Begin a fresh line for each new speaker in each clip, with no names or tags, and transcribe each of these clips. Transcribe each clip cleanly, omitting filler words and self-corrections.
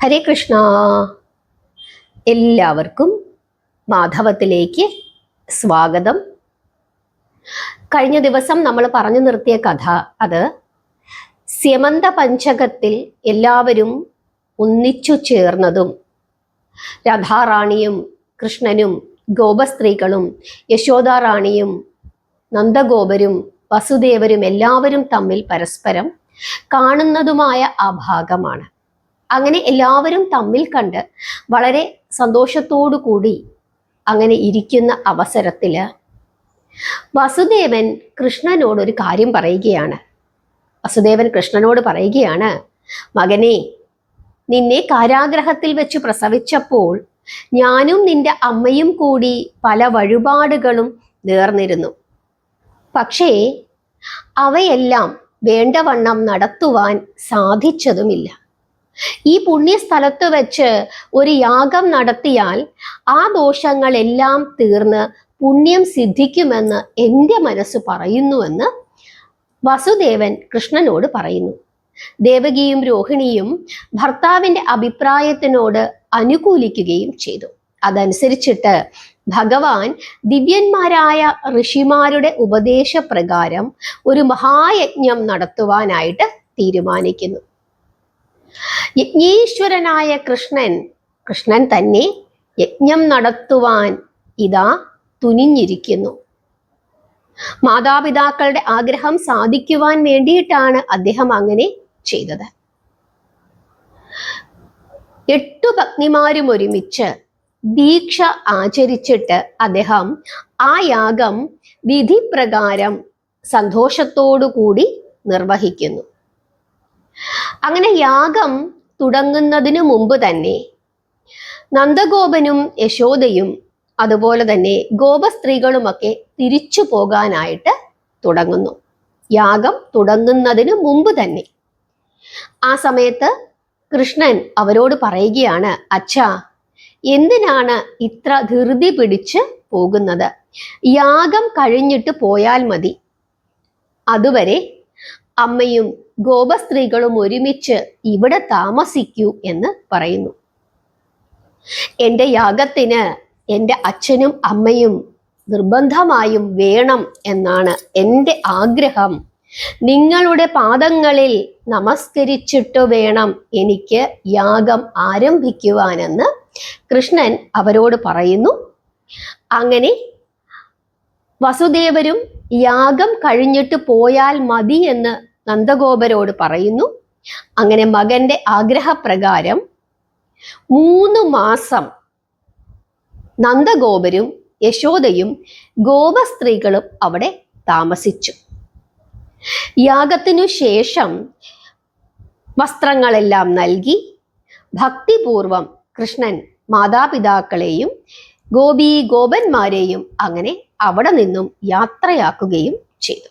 ഹരേ കൃഷ്ണ. എല്ലാവർക്കും മാധവത്തിലേക്ക് സ്വാഗതം. കഴിഞ്ഞ ദിവസം നമ്മൾ പറഞ്ഞു നിർത്തിയ കഥ അത് സ്യമന്ത പഞ്ചകത്തിൽ എല്ലാവരും ഒന്നിച്ചു ചേർന്നതും രാധാറാണിയും കൃഷ്ണനും ഗോപസ്ത്രീകളും യശോദാറാണിയും നന്ദഗോപരും വസുദേവരും എല്ലാവരും തമ്മിൽ പരസ്പരം കാണുന്നതുമായ ആ ഭാഗമാണ്. അങ്ങനെ എല്ലാവരും തമ്മിൽ കണ്ട് വളരെ സന്തോഷത്തോടു കൂടി അങ്ങനെ ഇരിക്കുന്ന അവസരത്തില് വസുദേവൻ കൃഷ്ണനോട് ഒരു കാര്യം പറയുകയാണ്. വസുദേവൻ കൃഷ്ണനോട് പറയുകയാണ്, മകനെ, നിന്നെ കാരാഗ്രഹത്തിൽ വെച്ച് പ്രസവിച്ചപ്പോൾ ഞാനും നിന്റെ അമ്മയും കൂടി പല വഴിപാടുകളും നേർന്നിരുന്നു. പക്ഷേ അവയെല്ലാം വേണ്ടവണ്ണം നടത്തുവാൻ സാധിച്ചതുമില്ല. ഈ പുണ്യസ്ഥലത്ത് വെച്ച് ഒരു യാഗം നടത്തിയാൽ ആ ദോഷങ്ങളെല്ലാം തീർന്ന് പുണ്യം സിദ്ധിക്കുമെന്ന് എൻ്റെ മനസ്സ് പറയുന്നുവെന്ന് വസുദേവൻ കൃഷ്ണനോട് പറയുന്നു. ദേവകിയും രോഹിണിയും ഭർത്താവിൻ്റെ അഭിപ്രായത്തിനോട് അനുകൂലിക്കുകയും ചെയ്തു. അതനുസരിച്ചിട്ട് ഭഗവാൻ ദിവ്യന്മാരായ ഋഷിമാരുടെ ഉപദേശപ്രകാരം ഒരു മഹായജ്ഞം നടത്തുവാനായിട്ട് തീരുമാനിക്കുന്നു. യജ്ഞേശ്വരനായ കൃഷ്ണൻ തന്നെ യജ്ഞം നടത്തുവാൻ ഇതാ തുനിഞ്ഞിരിക്കുന്നു. മാതാപിതാക്കളുടെ ആഗ്രഹം സാധിക്കുവാൻ വേണ്ടിയിട്ടാണ് അദ്ദേഹം അങ്ങനെ ചെയ്തത്. 8 പത്നിമാരും ഒരുമിച്ച് ദീക്ഷ ആചരിച്ചിട്ട് അദ്ദേഹം ആ യാഗം വിധിപ്രകാരം സന്തോഷത്തോടു കൂടി നിർവഹിക്കുന്നു. അങ്ങനെ യാഗം തുടങ്ങുന്നതിനു മുമ്പ് തന്നെ നന്ദഗോപനും യശോദയും അതുപോലെ തന്നെ ഗോപസ്ത്രീകളുമൊക്കെ തിരിച്ചു പോകാനായിട്ട് തുടങ്ങുന്നു. യാഗം തുടങ്ങുന്നതിന് മുമ്പ് തന്നെ. ആ സമയത്ത് കൃഷ്ണൻ അവരോട് പറയുകയാണ്, അച്ഛാ, എന്തിനാണ് ഇത്ര ധൃതി പിടിച്ച് പോകുന്നത്? യാഗം കഴിഞ്ഞിട്ട് പോയാൽ മതി. അതുവരെ അമ്മയും ഗോപസ്ത്രീകളും ഒരുമിച്ച് ഇവിടെ താമസിക്കൂ എന്ന് പറയുന്നു. എൻ്റെ യാഗത്തിന് എൻ്റെ അച്ഛനും അമ്മയും നിർബന്ധമായും വേണം എന്നാണ് എൻ്റെ ആഗ്രഹം. നിങ്ങളുടെ പാദങ്ങളിൽ നമസ്കരിച്ചിട്ട് വേണം എനിക്ക് യാഗം ആരംഭിക്കുവാനെന്ന് കൃഷ്ണൻ അവരോട് പറയുന്നു. അങ്ങനെ വസുദേവരും യാഗം കഴിഞ്ഞിട്ട് പോയാൽ മതി എന്ന് നന്ദഗോപരോട് പറയുന്നു. അങ്ങനെ മകന്റെ ആഗ്രഹപ്രകാരം 3 മാസം നന്ദഗോപരും യശോദയും ഗോപസ്ത്രീകളും അവിടെ താമസിച്ചു. യാഗത്തിനു ശേഷം വസ്ത്രങ്ങളെല്ലാം നൽകി ഭക്തിപൂർവം കൃഷ്ണൻ മാതാപിതാക്കളെയും ഗോപന്മാരെയും അങ്ങനെ അവിടെ നിന്നും യാത്രയാക്കുകയും ചെയ്തു.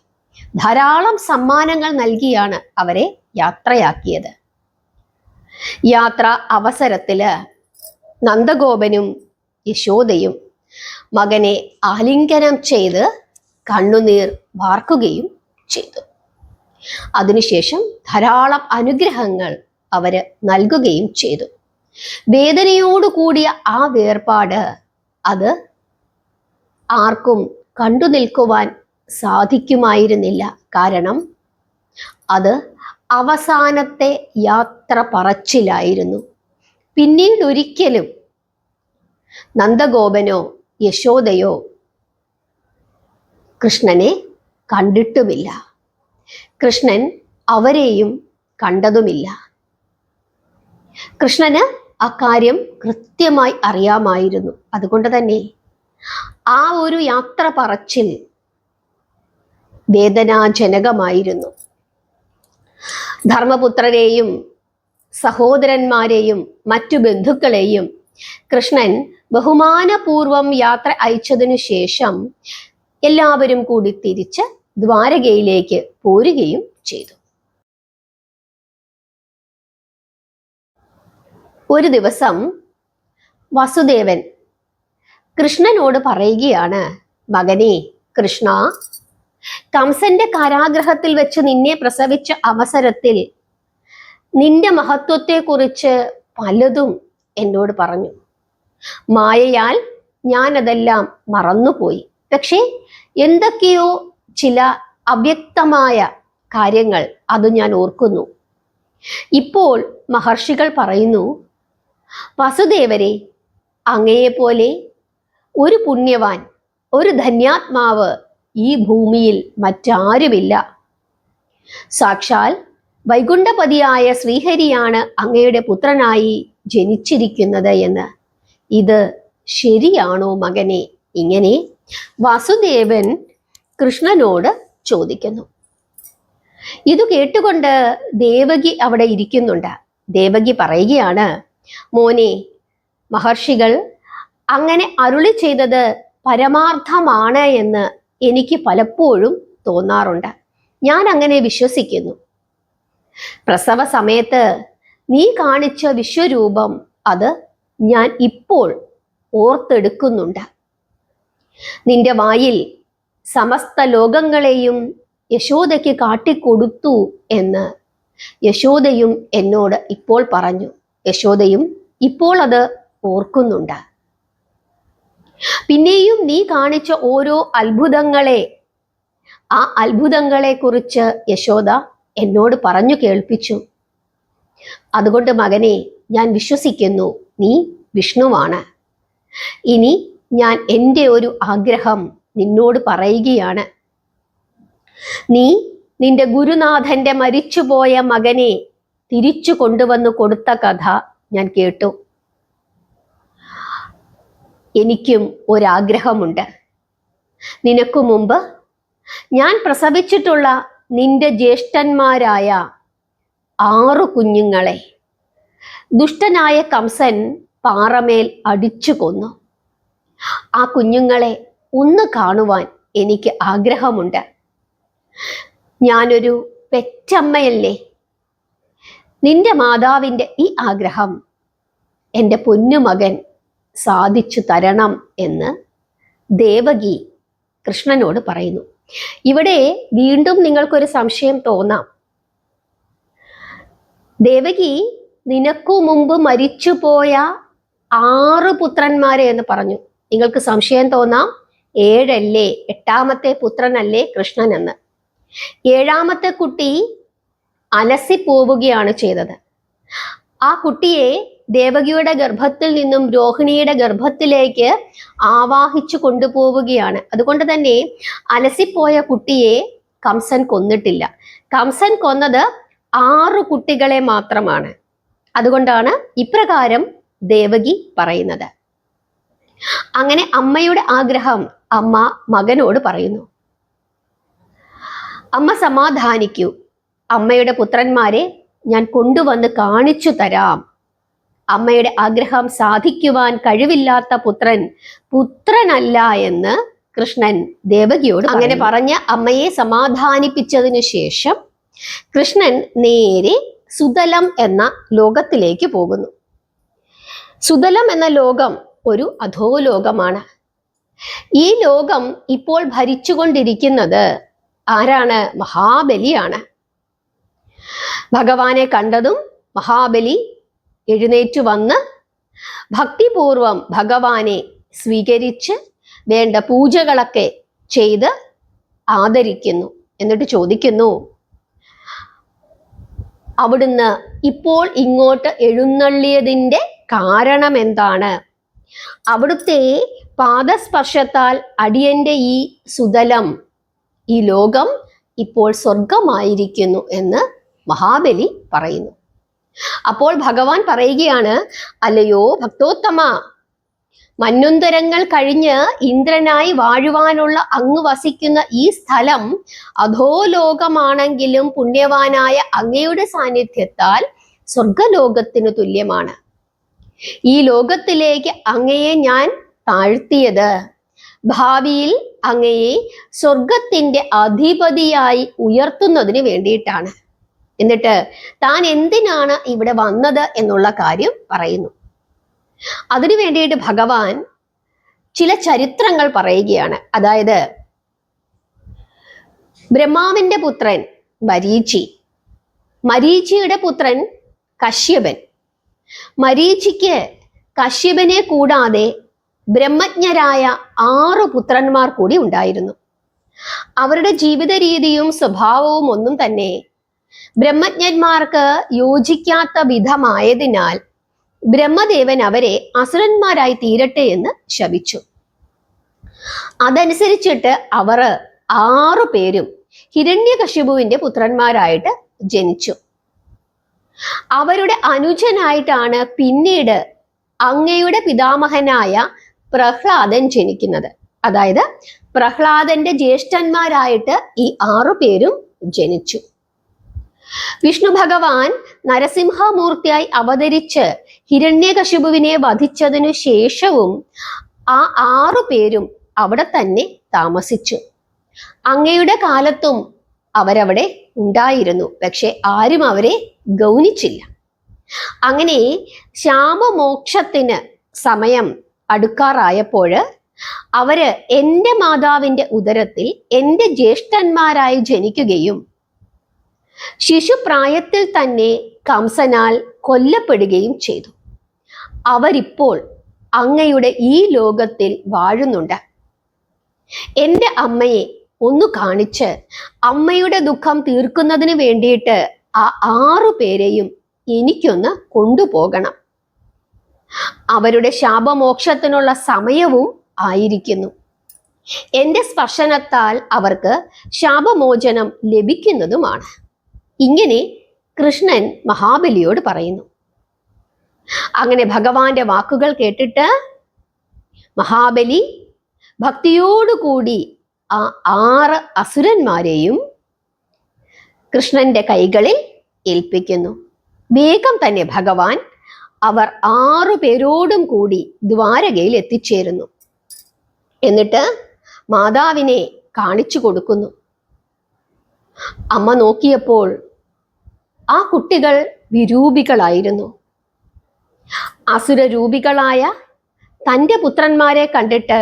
ധാരാളം സമ്മാനങ്ങൾ നൽകിയാണ് അവരെ യാത്രയാക്കിയത്. യാത്ര അവസരത്തില് നന്ദഗോപനും യശോദയും മകനെ ആലിംഗനം ചെയ്ത് കണ്ണുനീർ വാർക്കുകയും ചെയ്തു. അതിനുശേഷം ധാരാളം അനുഗ്രഹങ്ങൾ അവര് നൽകുകയും ചെയ്തു. വേദനയോടു കൂടിയ ആ വേർപാട് അത് ആർക്കും കണ്ടു നിൽക്കുവാൻ സാധിക്കുമായിരുന്നില്ല. കാരണം അത് അവസാനത്തെ യാത്ര പറച്ചിലായിരുന്നു. പിന്നീട് ഒരിക്കലും നന്ദഗോപനോ യശോദയോ കൃഷ്ണനെ കണ്ടിട്ടുമില്ല. കൃഷ്ണൻ അവരെയും കണ്ടതുമില്ല. കൃഷ്ണന് അക്കാര്യം കൃത്യമായി അറിയാമായിരുന്നു. അതുകൊണ്ട് തന്നെ ആ ഒരു യാത്ര പറച്ചിൽ വേദനാജനകമായിരുന്നു. ധർമ്മപുത്രരെയും സഹോദരന്മാരെയും മറ്റു ബന്ധുക്കളെയും കൃഷ്ണൻ ബഹുമാനപൂർവം യാത്ര അയച്ചതിനു ശേഷം എല്ലാവരും കൂടി തിരിച്ച് ദ്വാരകയിലേക്ക് പോരുകയും ചെയ്തു. ഒരു ദിവസം വസുദേവൻ കൃഷ്ണനോട് പറയുകയാണ്, മകനെ കൃഷ്ണ, കംസന്റെ കാരാഗ്രഹത്തിൽ വെച്ച് നിന്നെ പ്രസവിച്ച അവസരത്തിൽ നിന്റെ മഹത്വത്തെക്കുറിച്ച് പലതും എന്നോട് പറഞ്ഞു. മായയാൽ ഞാനതെല്ലാം മറന്നുപോയി. പക്ഷേ എന്തൊക്കെയോ ചില അവ്യക്തമായ കാര്യങ്ങൾ അത് ഞാൻ ഓർക്കുന്നു. ഇപ്പോൾ മഹർഷികൾ പറയുന്നു, വസുദേവരെ, അങ്ങയെപ്പോലെ ഒരു പുണ്യവാൻ, ഒരു ധന്യാത്മാവ് ഈ ഭൂമിയിൽ മറ്റാരുമില്ല. സാക്ഷാൽ വൈകുണ്ഠപതിയായ ശ്രീഹരിയാണ് അങ്ങയുടെ പുത്രനായി ജനിച്ചിരിക്കുന്നത് എന്ന്. ഇത് ശരിയാണോ മകനെ? ഇങ്ങനെ വാസുദേവൻ കൃഷ്ണനോട് ചോദിക്കുന്നു. ഇത് കേട്ടുകൊണ്ട് ദേവകി അവിടെ ഇരിക്കുന്നുണ്ട്. ദേവകി പറയുകയാണ്, മോനെ, മഹർഷികൾ അങ്ങനെ അരുളി ചെയ്തത് പരമാർത്ഥമാണ് എന്ന് എനിക്ക് പലപ്പോഴും തോന്നാറുണ്ട്. ഞാൻ അങ്ങനെ വിശ്വസിക്കുന്നു. പ്രസവ സമയത്ത് നീ കാണിച്ച വിശ്വരൂപം അത് ഞാൻ ഇപ്പോൾ ഓർത്തെടുക്കുന്നുണ്ട്. നിന്റെ വായിൽ സമസ്ത ലോകങ്ങളെയും യശോദയ്ക്ക് കാട്ടിക്കൊടുത്തു എന്ന് യശോദയും എന്നോട് ഇപ്പോൾ പറഞ്ഞു. യശോദയും ഇപ്പോൾ അത് ഓർക്കുന്നുണ്ട്. പിന്നെയും നീ കാണിച്ച ഓരോ അത്ഭുതങ്ങളെ, ആ അത്ഭുതങ്ങളെ കുറിച്ച് യശോദ എന്നോട് പറഞ്ഞു കേൾപ്പിച്ചു. അതുകൊണ്ട് മകനെ, ഞാൻ വിശ്വസിക്കുന്നു നീ വിഷ്ണുവാണ്. ഇനി ഞാൻ എൻ്റെ ഒരു ആഗ്രഹം നിന്നോട് പറയുകയാണ്. നീ നിന്റെ ഗുരുനാഥന്റെ മരിച്ചുപോയ മകനെ തിരിച്ചു കൊണ്ടുവന്നു കൊടുത്ത കഥ ഞാൻ കേട്ടു. എനിക്കും ഒരാഗ്രഹമുണ്ട്. നിനക്കു മുമ്പ് ഞാൻ പ്രസവിച്ചിട്ടുള്ള നിന്റെ ജ്യേഷ്ഠന്മാരായ 6 കുഞ്ഞുങ്ങളെ ദുഷ്ടനായ കംസൻ പാറമേൽ അടിച്ചു കൊന്നു. ആ കുഞ്ഞുങ്ങളെ ഒന്ന് കാണുവാൻ എനിക്ക് ആഗ്രഹമുണ്ട്. ഞാനൊരു പെറ്റമ്മയല്ലേ? നിന്റെ മാതാവിൻ്റെ ഈ ആഗ്രഹം എൻ്റെ പൊന്നുമകൻ സാധിച്ചു തരണം എന്ന് ദേവകി കൃഷ്ണനോട് പറയുന്നു. ഇവിടെ വീണ്ടും നിങ്ങൾക്കൊരു സംശയം തോന്നാം. ദേവകി നിനക്കു മുമ്പ് മരിച്ചുപോയ 6 പുത്രന്മാരെ എന്ന് പറഞ്ഞു. നിങ്ങൾക്ക് സംശയം തോന്നാം, 7 അല്ലേ, 8ാമത്തെ പുത്രനല്ലേ കൃഷ്ണൻ എന്ന്. 7ാമത്തെ കുട്ടി അലസിപ്പോവുകയാണ് ചെയ്തത്. ആ കുട്ടിയെ ദേവകിയുടെ ഗർഭത്തിൽ നിന്നും രോഹിണിയുടെ ഗർഭത്തിലേക്ക് ആവാഹിച്ചു കൊണ്ടുപോവുകയാണ്. അതുകൊണ്ട് തന്നെ അലസിപ്പോയ കുട്ടിയെ കംസൻ കൊന്നിട്ടില്ല. കംസൻ കൊന്നത് 6 കുട്ടികളെ മാത്രമാണ്. അതുകൊണ്ടാണ് ഇപ്രകാരം ദേവകി പറയുന്നത്. അങ്ങനെ അമ്മയുടെ ആഗ്രഹം അമ്മ മകനോട് പറയുന്നു. അമ്മ സമാധാനിക്കൂ, അമ്മയുടെ പുത്രന്മാരെ ഞാൻ കൊണ്ടുവന്ന് കാണിച്ചു തരാം. അമ്മയുടെ ആഗ്രഹം സാധിക്കുവാൻ കഴിവില്ലാത്ത പുത്രൻ പുത്രനല്ല എന്ന് കൃഷ്ണൻ ദേവകിയോട് അങ്ങനെ പറഞ്ഞ് അമ്മയെ സമാധാനിപ്പിച്ചതിനു ശേഷം കൃഷ്ണൻ നേരെ സുതലം എന്ന ലോകത്തിലേക്ക് പോകുന്നു. സുതലം എന്ന ലോകം ഒരു അധോലോകമാണ്. ഈ ലോകം ഇപ്പോൾ ഭരിച്ചുകൊണ്ടിരിക്കുന്നത് ആരാണ്? മഹാബലിയാണ്. ഭഗവാനെ കണ്ടതും മഹാബലി എഴുന്നേറ്റു വന്ന് ഭക്തിപൂർവം ഭഗവാനെ സ്വീകരിച്ച് വേണ്ട പൂജകളൊക്കെ ചെയ്ത് ആദരിക്കുന്നു. എന്നിട്ട് ചോദിക്കുന്നു, അവിടുന്ന് ഇപ്പോൾ ഇങ്ങോട്ട് എഴുന്നള്ളിയതിൻ്റെ കാരണം എന്താണ്? അവിടുത്തെ പാദസ്പർശത്താൽ അടിയന്റെ ഈ സുതലം, ഈ ലോകം ഇപ്പോൾ സ്വർഗമായിരിക്കുന്നു എന്ന് മഹാബലി പറയുന്നു. അപ്പോൾ ഭഗവാൻ പറയുകയാണ്, അല്ലയോ ഭക്തോത്തമ, മന്വന്തരങ്ങൾ കഴിഞ്ഞ് ഇന്ദ്രനായി വാഴുവാനുള്ള അങ്ങ് വസിക്കുന്ന ഈ സ്ഥലം അധോലോകമാണെങ്കിലും പുണ്യവാനായ അങ്ങയുടെ സാന്നിധ്യത്താൽ സ്വർഗലോകത്തിനു തുല്യമാണ്. ഈ ലോകത്തിലേക്ക് അങ്ങയെ ഞാൻ താഴ്ത്തിയത് ഭാവിയിൽ അങ്ങയെ സ്വർഗത്തിന്റെ അധിപതിയായി ഉയർത്തുന്നതിന് വേണ്ടിയിട്ടാണ്. എന്നിട്ട് താൻ എന്തിനാണ് ഇവിടെ വന്നത് എന്നുള്ള കാര്യം പറയുന്നു. അതിനു വേണ്ടിയിട്ട് ഭഗവാൻ ചില ചരിത്രങ്ങൾ പറയുകയാണ്. അതായത് ബ്രഹ്മാവിന്റെ പുത്രൻ മരീചി, മരീചിയുടെ പുത്രൻ കശ്യപൻ, മരീചിക്ക് കശ്യപനെ കൂടാതെ ബ്രഹ്മജ്ഞരായ 6 പുത്രന്മാർ കൂടി ഉണ്ടായിരുന്നു. അവരുടെ ജീവിത രീതിയും സ്വഭാവവും ഒന്നും തന്നെ ബ്രഹ്മജ്ഞന്മാർക്ക് യോജിക്കാത്ത വിധമായതിനാൽ ബ്രഹ്മദേവൻ അവരെ അസുരന്മാരായി തീരട്ടെ എന്ന് ശപിച്ചു. അതനുസരിച്ചിട്ട് അവർ 6 പേരും ഹിരണ്യകശിപുവിന്റെ പുത്രന്മാരായിട്ട് ജനിച്ചു. അവരുടെ അനുജനായിട്ടാണ് പിന്നീട് അങ്ങയുടെ പിതാമഹനായ പ്രഹ്ലാദൻ ജനിക്കുന്നത്. അതായത് പ്രഹ്ലാദന്റെ ജ്യേഷ്ഠന്മാരായിട്ട് ഈ 6 പേരും ജനിച്ചു. വിഷ്ണു ഭഗവാൻ നരസിംഹമൂർത്തിയായി അവതരിച്ച് ഹിരണ്യകശിപുവിനെ വധിച്ചതിനു ശേഷവും ആ 6 പേരും അവിടെ തന്നെ താമസിച്ചു. അങ്ങയുടെ കാലത്തും അവരവിടെ ഉണ്ടായിരുന്നു. പക്ഷെ ആരും അവരെ ഗൗനിച്ചില്ല. അങ്ങനെ ശാപമോക്ഷത്തിന് സമയം അടുക്കാറായപ്പോൾ അവര് എൻ്റെ മാതാവിൻ്റെ ഉദരത്തിൽ എൻ്റെ ജ്യേഷ്ഠന്മാരായി ജനിക്കുകയും ശിശുപ്രായത്തിൽ തന്നെ കംസനാൽ കൊല്ലപ്പെടുകയും ചെയ്തു. അവരിപ്പോൾ അങ്ങയുടെ ഈ ലോകത്തിൽ വാഴുന്നുണ്ട്. എൻ്റെ അമ്മയെ ഒന്ന് കാണിച്ച് അമ്മയുടെ ദുഃഖം തീർക്കുന്നതിന് വേണ്ടിയിട്ട് ആ 6 പേരെയും എനിക്കൊന്ന് കൊണ്ടുപോകണം. അവരുടെ ശാപമോക്ഷത്തിനുള്ള സമയവും ആയിരിക്കുന്നു. എൻ്റെ സ്പർശനത്താൽ അവർക്ക് ശാപമോചനം ലഭിക്കുന്നതുമാണ്. ഇങ്ങനെ കൃഷ്ണൻ മഹാബലിയോട് പറയുന്നു. അങ്ങനെ ഭഗവാന്റെ വാക്കുകൾ കേട്ടിട്ട് മഹാബലി ഭക്തിയോടുകൂടി ആ 6 അസുരന്മാരെയും കൃഷ്ണന്റെ കൈകളിൽ ഏൽപ്പിക്കുന്നു. വേഗം തന്നെ ഭഗവാൻ അവർ 6 പേരോടും കൂടി ദ്വാരകയിൽ എത്തിച്ചേരുന്നു. എന്നിട്ട് മാതാവിനെ കാണിച്ചു കൊടുക്കുന്നു. അമ്മ നോക്കിയപ്പോൾ ആ കുട്ടികൾ വിരൂപികളായിരുന്നു. അസുരരൂപികളായ തൻ്റെ പുത്രന്മാരെ കണ്ടിട്ട്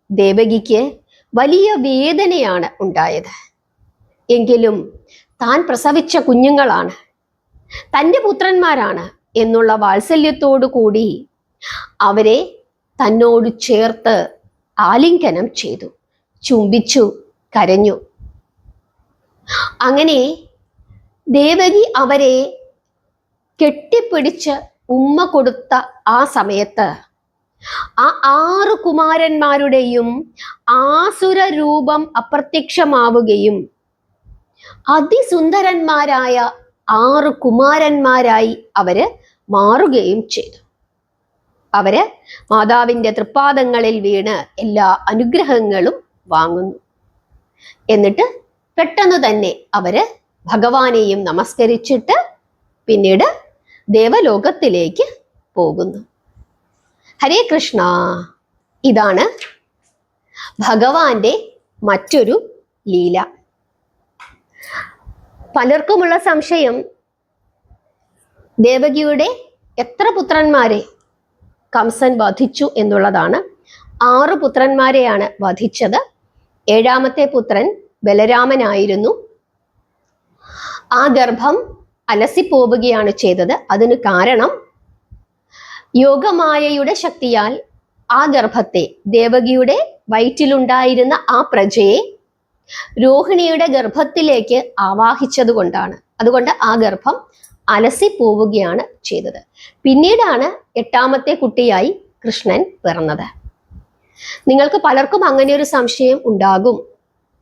ദേവകിക്ക് വലിയ വേദനയാണ് ഉണ്ടായത്. എങ്കിലും താൻ പ്രസവിച്ച കുഞ്ഞുങ്ങളാണ്, തൻ്റെ പുത്രന്മാരാണ് എന്നുള്ള വാത്സല്യത്തോടു കൂടി അവരെ തന്നോട് ചേർത്ത് ആലിംഗനം ചെയ്തു, ചുംബിച്ചു, കരഞ്ഞു. അങ്ങനെ ദേവകി അവരെ കെട്ടിപ്പിടിച്ച് ഉമ്മ കൊടുത്ത ആ സമയത്ത് ആ 6 കുമാരന്മാരുടെയും ആസുര രൂപം അപ്രത്യക്ഷമാവുകയും അതിസുന്ദരന്മാരായ 6 കുമാരന്മാരായി അവര് മാറുകയും ചെയ്തു. അവര് മാതാവിൻ്റെ തൃപ്പാദങ്ങളിൽ വീണ് എല്ലാ അനുഗ്രഹങ്ങളും വാങ്ങുന്നു. എന്നിട്ട് പെട്ടെന്ന് തന്നെ അവര് ഭഗവാനെയും നമസ്കരിച്ചിട്ട് പിന്നീട് ദേവലോകത്തിലേക്ക് പോകുന്നു. ഹരേ കൃഷ്ണ. ഇതാണ് ഭഗവാന്റെ മറ്റൊരു ലീല. പലർക്കുമുള്ള സംശയം, ദേവകിയുടെ എത്ര പുത്രന്മാരെ കംസൻ വധിച്ചു എന്നുള്ളതാണ്. 6 പുത്രന്മാരെയാണ് വധിച്ചത്. 7ാമത്തെ പുത്രൻ ബലരാമനായിരുന്നു. ആ ഗർഭം അലസിപ്പോവുകയാണ് ചെയ്തത്. അതിന് കാരണം യോഗമായയുടെ ശക്തിയാൽ ആ ഗർഭത്തെ, ദേവകിയുടെ വയറ്റിലുണ്ടായിരുന്ന ആ പ്രജയെ രോഹിണിയുടെ ഗർഭത്തിലേക്ക് ആവാഹിച്ചത് കൊണ്ടാണ്. അതുകൊണ്ട് ആ ഗർഭം അലസിപ്പോവുകയാണ് ചെയ്തത്. പിന്നീടാണ് 8ാമത്തെ കുട്ടിയായി കൃഷ്ണൻ പിറന്നത്. നിങ്ങൾക്ക് പലർക്കും അങ്ങനെ ഒരു സംശയം ഉണ്ടാകും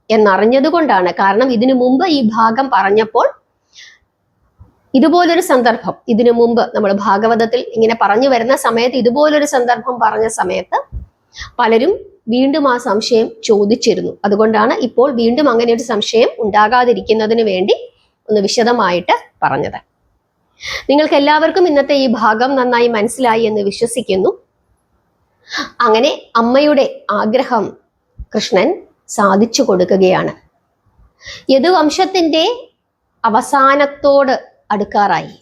എന്നറിഞ്ഞതുകൊണ്ടാണ്. കാരണം ഇതിനു മുമ്പ് ഈ ഭാഗം പറഞ്ഞപ്പോൾ ഇതുപോലൊരു സന്ദർഭം, ഇതിനു മുമ്പ് നമ്മൾ ഭാഗവതത്തിൽ ഇങ്ങനെ പറഞ്ഞു വരുന്ന സമയത്ത് ഇതുപോലൊരു സന്ദർഭം പറഞ്ഞ സമയത്ത് പലരും വീണ്ടും ആ സംശയം ചോദിച്ചിരുന്നു. അതുകൊണ്ടാണ് ഇപ്പോൾ വീണ്ടും അങ്ങനെ ഒരു സംശയം ഉണ്ടാകാതിരിക്കുന്നതിന് വേണ്ടി ഒന്ന് വിശദമായിട്ട് പറഞ്ഞത്. നിങ്ങൾക്ക് എല്ലാവർക്കും ഇന്നത്തെ ഈ ഭാഗം നന്നായി മനസ്സിലായി എന്ന് വിശ്വസിക്കുന്നു. അങ്ങനെ അമ്മയുടെ ആഗ്രഹം കൃഷ്ണൻ സാധിച്ചു കൊടുക്കുകയാണ്. യദുവംശത്തിന്റെ അവസാനത്തോട് അടുക്കാറായി.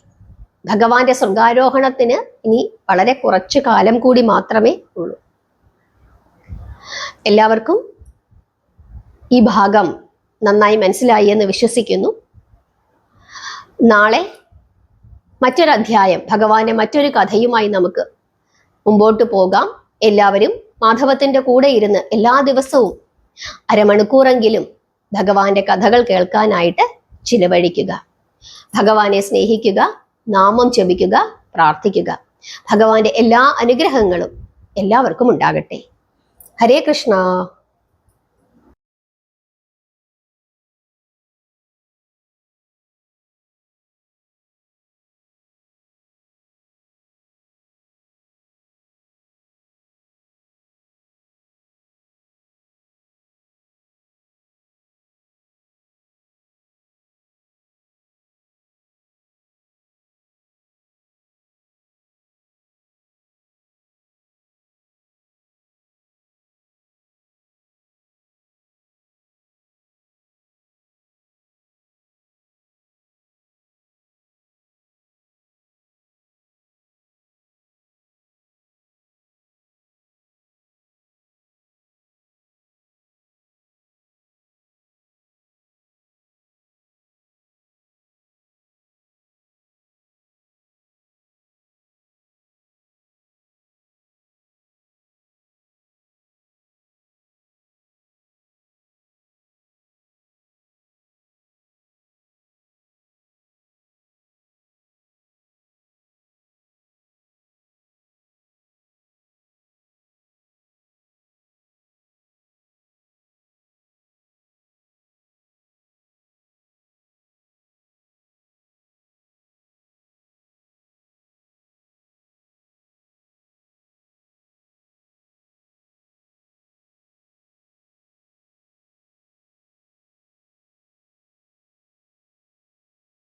ഭഗവാന്റെ സ്വർഗാരോഹണത്തിന് ഇനി വളരെ കുറച്ചു കാലം കൂടി മാത്രമേ ഉള്ളൂ. എല്ലാവർക്കും ഈ ഭാഗം നന്നായി മനസ്സിലായി എന്ന് വിശ്വസിക്കുന്നു. നാളെ മറ്റൊരധ്യായം, ഭഗവാന്റെ മറ്റൊരു കഥയുമായി നമുക്ക് മുമ്പോട്ട് പോകാം. എല്ലാവരും മാധവത്തിന്റെ കൂടെ ഇരുന്ന് എല്ലാ ദിവസവും അരമണിക്കൂറെങ്കിലും ഭഗവാന്റെ കഥകൾ കേൾക്കാനായിട്ട് ചിലവഴിക്കുക. ഭഗവാനെ സ്നേഹിക്കുക, നാമം ജപിക്കുക, പ്രാർത്ഥിക്കുക. ഭഗവാന്റെ എല്ലാ അനുഗ്രഹങ്ങളും എല്ലാവർക്കും ഉണ്ടാകട്ടെ. ഹരേ കൃഷ്ണ.